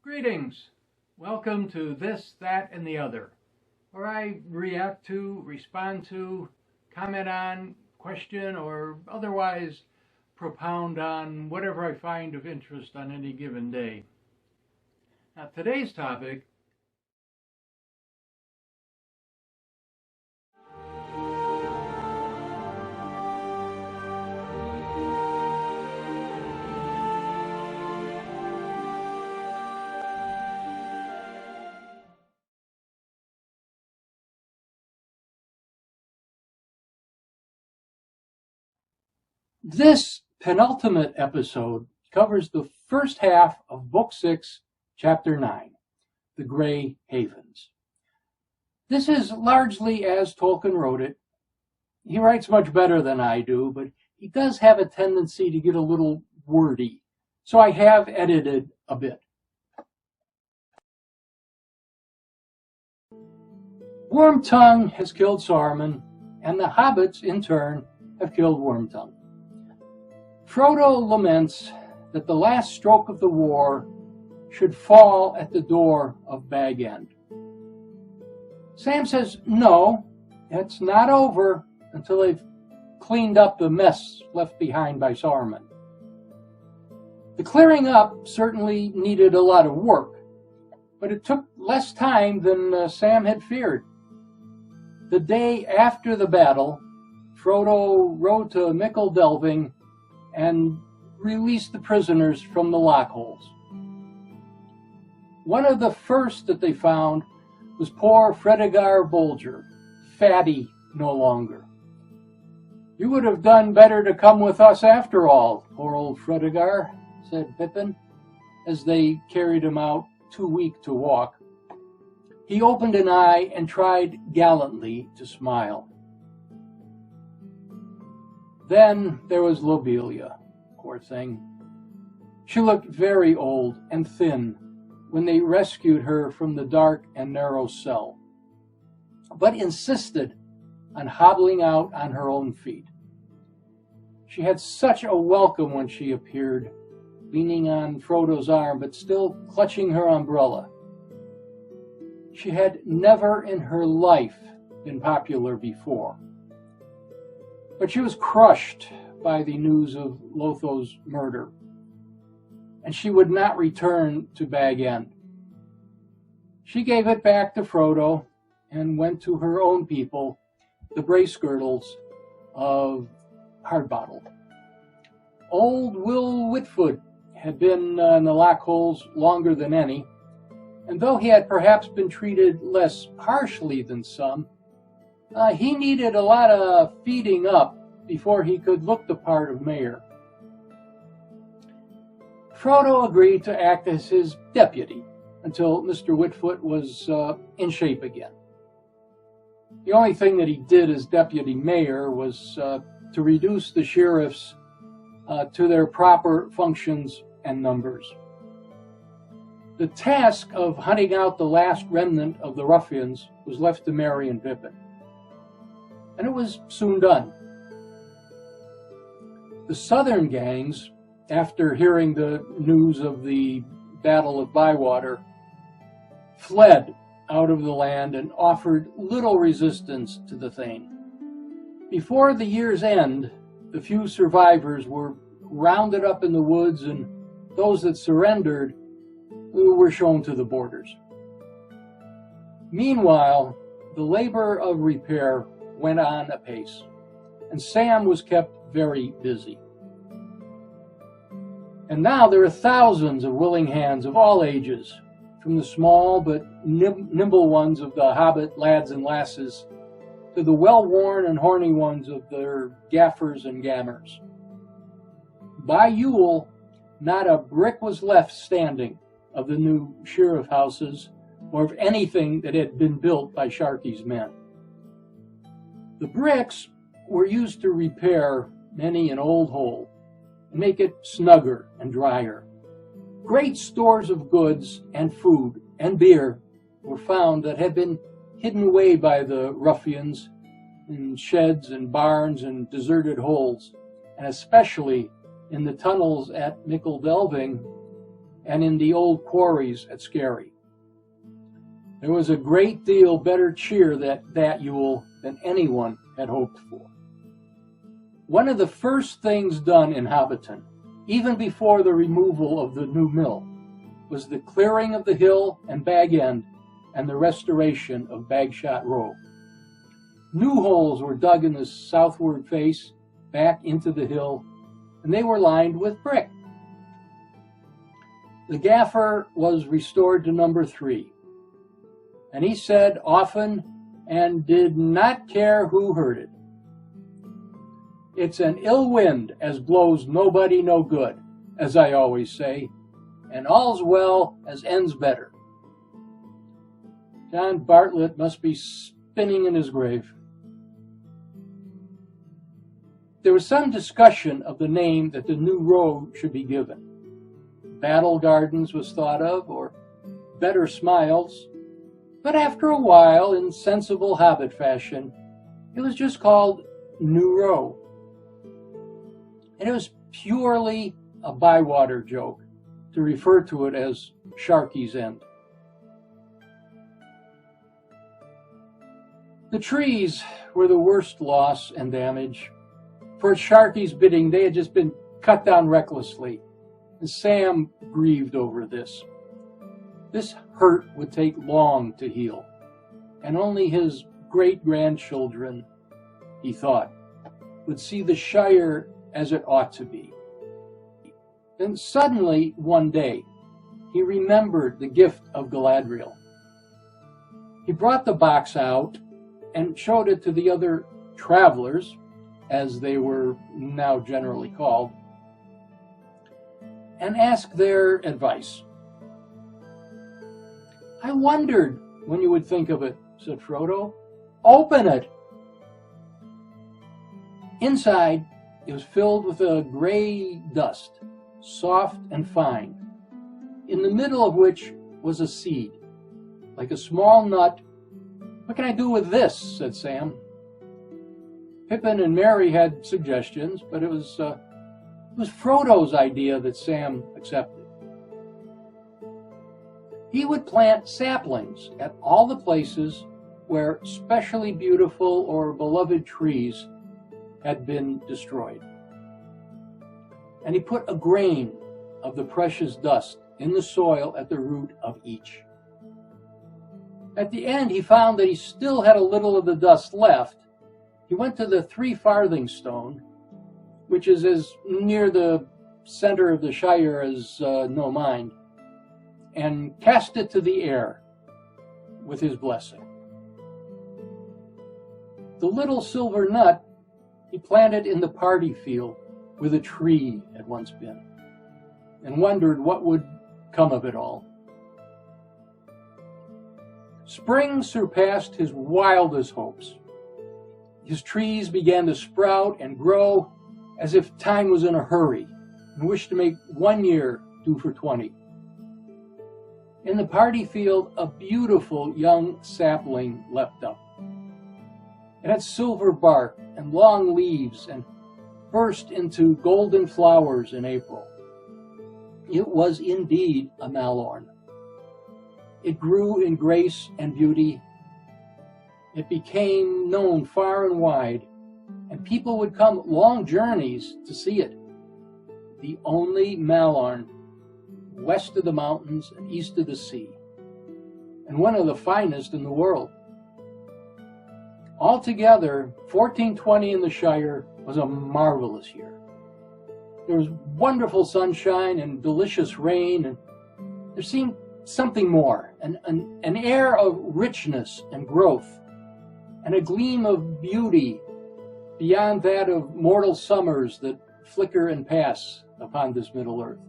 Greetings. Welcome to This, That, and the Other, where I react to, respond to, comment on, question, or otherwise propound on whatever I find of interest on any given day. Now, today's topic This penultimate episode covers the first half of Book 6, Chapter 9, The Grey Havens. This is largely as Tolkien wrote it. He writes much better than I do, but he does have a tendency to get a little wordy, so I have edited a bit. Wormtongue has killed Saruman, and the hobbits, in turn, have killed Wormtongue. Frodo laments that the last stroke of the war should fall at the door of Bag End. Sam says, no, it's not over until they've cleaned up the mess left behind by Saruman. The clearing up certainly needed a lot of work, but it took less time than Sam had feared. The day after the battle, Frodo rode to Mickle Delving and released the prisoners from the lockholes. One of the first that they found was poor Fredegar Bolger, fatty no longer. You would have done better to come with us after all, poor old Fredegar, said Pippin, as they carried him out, too weak to walk. He opened an eye and tried gallantly to smile. Then there was Lobelia, poor thing. She looked very old and thin when they rescued her from the dark and narrow cell, but insisted on hobbling out on her own feet. She had such a welcome when she appeared, leaning on Frodo's arm, but still clutching her umbrella. She had never in her life been popular before. But she was crushed by the news of Lotho's murder, and she would not return to Bag End. She gave it back to Frodo and went to her own people, the Bracegirdles of Hardbottle. Old Will Whitfoot had been in the lockholes longer than any, and though he had perhaps been treated less harshly than some, he needed a lot of feeding up before he could look the part of mayor. Frodo agreed to act as his deputy until Mr. Whitfoot was in shape again. The only thing that he did as deputy mayor was to reduce the sheriffs to their proper functions and numbers. The task of hunting out the last remnant of the ruffians was left to Merry and Pippin, and it was soon done. The southern gangs, after hearing the news of the Battle of Bywater, fled out of the land and offered little resistance to the Thane. Before the year's end, the few survivors were rounded up in the woods, and those that surrendered were shown to the borders. Meanwhile, the labor of repair went on apace, and Sam was kept very busy. And now there are thousands of willing hands of all ages, from the small but nimble ones of the hobbit lads and lasses to the well-worn and horny ones of their gaffers and gammers. By Yule, not a brick was left standing of the new sheriff houses or of anything that had been built by Sharkey's men. The bricks were used to repair many an old hole and make it snugger and drier. Great stores of goods and food and beer were found that had been hidden away by the ruffians in sheds and barns and deserted holes, and especially in the tunnels at Mickle Delving and in the old quarries at Skerry. There was a great deal better cheer that Yule than anyone had hoped for. One of the first things done in Hobbiton, even before the removal of the new mill, was the clearing of the hill and Bag End and the restoration of Bagshot Row. New holes were dug in the southward face, back into the hill, and they were lined with brick. The gaffer was restored to number 3, and he said often and did not care who heard it, "It's an ill wind as blows nobody no good, as I always say, and all's well as ends better." John Bartlett must be spinning in his grave. There was some discussion of the name that the new road should be given. Battle Gardens was thought of, or Better Smiles, but after a while, in sensible Hobbit fashion, it was just called New Row. And it was purely a Bywater joke to refer to it as Sharkey's End. The trees were the worst loss and damage. For Sharkey's bidding, they had just been cut down recklessly, and Sam grieved over this. This hurt would take long to heal, and only his great-grandchildren, he thought, would see the Shire as it ought to be. Then suddenly, one day, he remembered the gift of Galadriel. He brought the box out and showed it to the other travelers, as they were now generally called, and asked their advice. "I wondered when you would think of it," said Frodo. "Open it." Inside, it was filled with a gray dust, soft and fine, in the middle of which was a seed, like a small nut. "What can I do with this?" said Sam. Pippin and Merry had suggestions, but it was Frodo's idea that Sam accepted. He would plant saplings at all the places where specially beautiful or beloved trees had been destroyed. And he put a grain of the precious dust in the soil at the root of each. At the end, he found that he still had a little of the dust left. He went to the 3 farthing stone, which is as near the center of the Shire as No Mind, and cast it to the air with his blessing. The little silver nut he planted in the party field where the tree had once been, and wondered what would come of it all. Spring surpassed his wildest hopes. His trees began to sprout and grow as if time was in a hurry and wished to make 1 year do for 20. In the party field, a beautiful young sapling leapt up. It had silver bark and long leaves and burst into golden flowers in April. It was indeed a Malorn. It grew in grace and beauty. It became known far and wide, and people would come long journeys to see it. The only Malorn west of the mountains and east of the sea, and one of the finest in the world. Altogether, 1420 in the Shire was a marvelous year. There was wonderful sunshine and delicious rain, and there seemed something more, an air of richness and growth, and a gleam of beauty beyond that of mortal summers that flicker and pass upon this Middle Earth.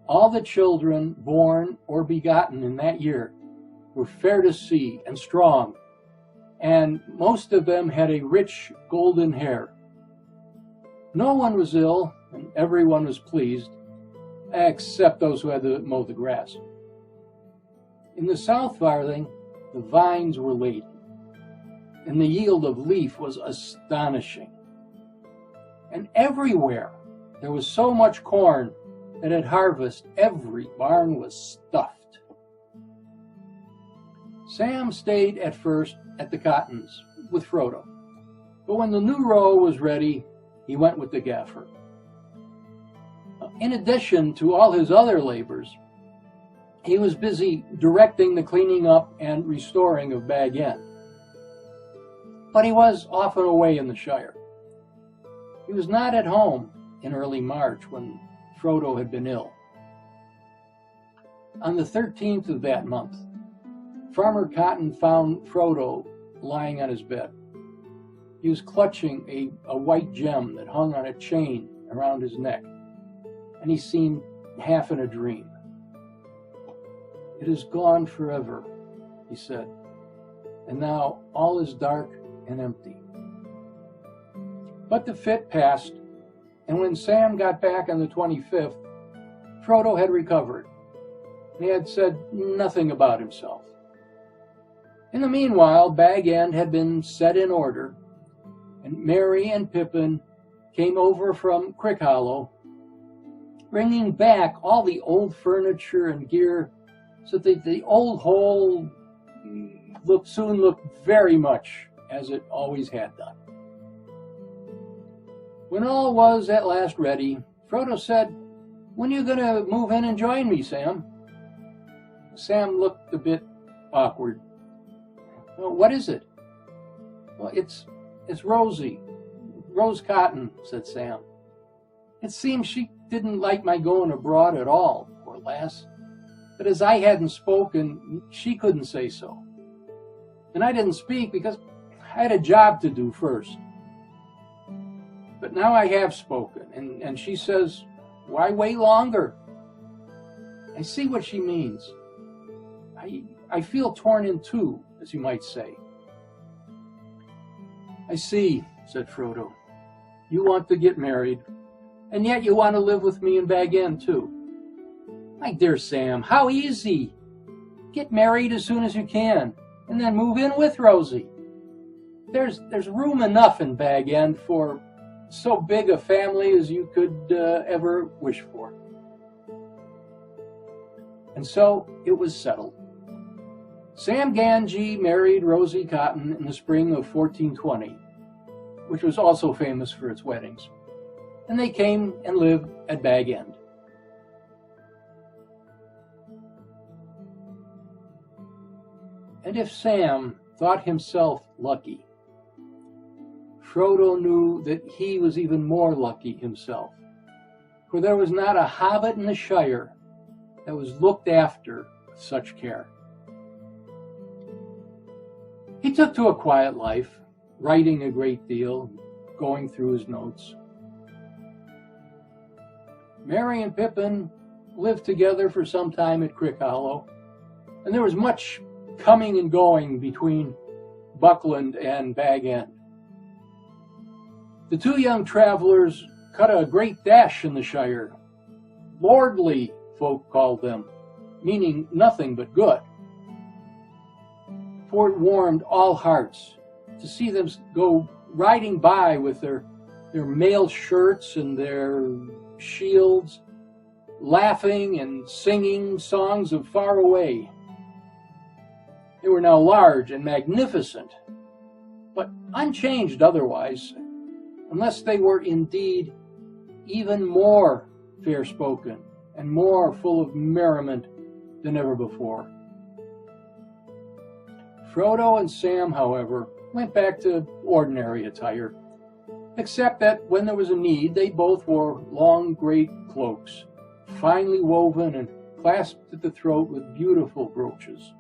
All the children born or begotten in that year were fair to see and strong, and most of them had a rich golden hair. No one was ill, and everyone was pleased, except those who had to mow the grass. In the South Farthing, the vines were laden, and the yield of leaf was astonishing. And everywhere there was so much corn that at harvest every barn was stuffed. Sam stayed at first at the cottons with Frodo, but when the new row was ready, he went with the gaffer. In addition to all his other labors, he was busy directing the cleaning up and restoring of Bag End. But he was often away in the Shire. He was not at home in early March when Frodo had been ill. On the 13th of that month, Farmer Cotton found Frodo lying on his bed. He was clutching a white gem that hung on a chain around his neck, and he seemed half in a dream. "It is gone forever," he said, "and now all is dark and empty." But the fit passed, and when Sam got back on the 25th, Frodo had recovered. He had said nothing about himself. In the meanwhile, Bag End had been set in order, and Merry and Pippin came over from Crickhollow, bringing back all the old furniture and gear so that the old hole soon looked very much as it always had done. When all was at last ready, Frodo said, "When are you going to move in and join me, Sam?" Sam looked a bit awkward. "Well, what is it?" "Well, it's Rosie. Rose Cotton," said Sam. "It seems she didn't like my going abroad at all, poor lass. But as I hadn't spoken, she couldn't say so. And I didn't speak because I had a job to do first. But now I have spoken, and she says, why wait longer?" I see what she means. I feel torn in two, as you might say. "I see," said Frodo. "You want to get married, and yet you want to live with me in Bag End, too. My dear Sam, how easy! Get married as soon as you can, and then move in with Rosie. There's room enough in Bag End for so big a family as you could ever wish for." And so it was settled. Sam Gamgee married Rosie Cotton in the spring of 1420, which was also famous for its weddings, and they came and lived at Bag End. And if Sam thought himself lucky, Frodo knew that he was even more lucky himself, for there was not a hobbit in the Shire that was looked after with such care. He took to a quiet life, writing a great deal, going through his notes. Merry and Pippin lived together for some time at Crickhollow, and there was much coming and going between Buckland and Bag End. The two young travelers cut a great dash in the Shire. Lordly, folk called them, meaning nothing but good. For it warmed all hearts to see them go riding by with their mail shirts and their shields, laughing and singing songs of far away. They were now large and magnificent, but unchanged otherwise, unless they were indeed even more fair-spoken and more full of merriment than ever before. Frodo and Sam, however, went back to ordinary attire, except that when there was a need, they both wore long great cloaks, finely woven and clasped at the throat with beautiful brooches.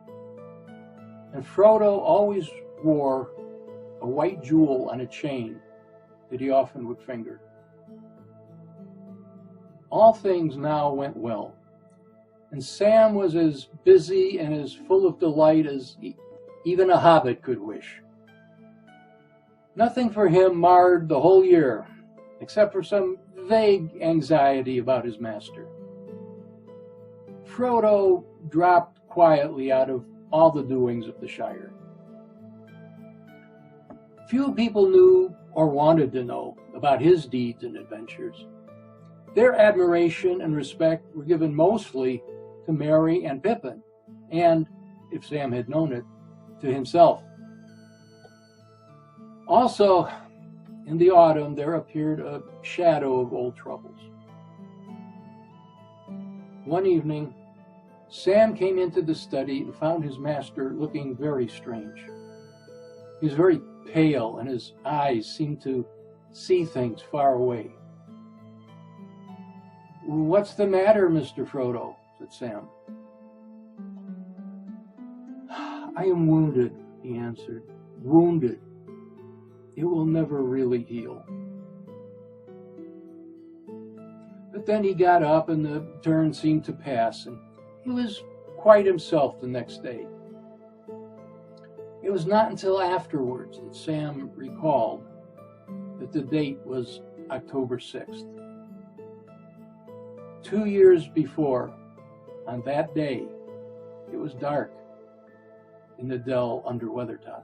And Frodo always wore a white jewel on a chain that he often would finger. All things now went well, and Sam was as busy and as full of delight as even a hobbit could wish. Nothing for him marred the whole year, except for some vague anxiety about his master. Frodo dropped quietly out of all the doings of the Shire. Few people knew or wanted to know about his deeds and adventures. Their admiration and respect were given mostly to Merry and Pippin, and, if Sam had known it, to himself. Also, in the autumn, there appeared a shadow of old troubles. One evening, Sam came into the study and found his master looking very strange. He was very pale, and his eyes seemed to see things far away. "What's the matter, Mr. Frodo?" said Sam. "I am wounded," he answered. "Wounded. It will never really heal." But then he got up, and the turn seemed to pass, and he was quite himself the next day. It was not until afterwards that Sam recalled that the date was October 6th. 2 years before, on that day, it was dark in the dell under Weathertop.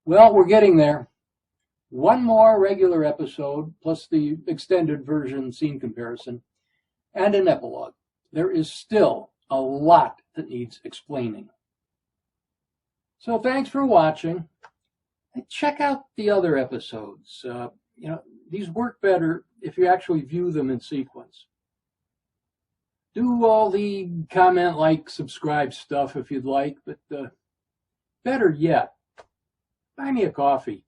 Well, we're getting there. One more regular episode, plus the extended version scene comparison, and an epilogue. There is still a lot that needs explaining. So thanks for watching. And check out the other episodes. These work better if you actually view them in sequence. Do all the comment, like, subscribe stuff if you'd like, but better yet, buy me a coffee.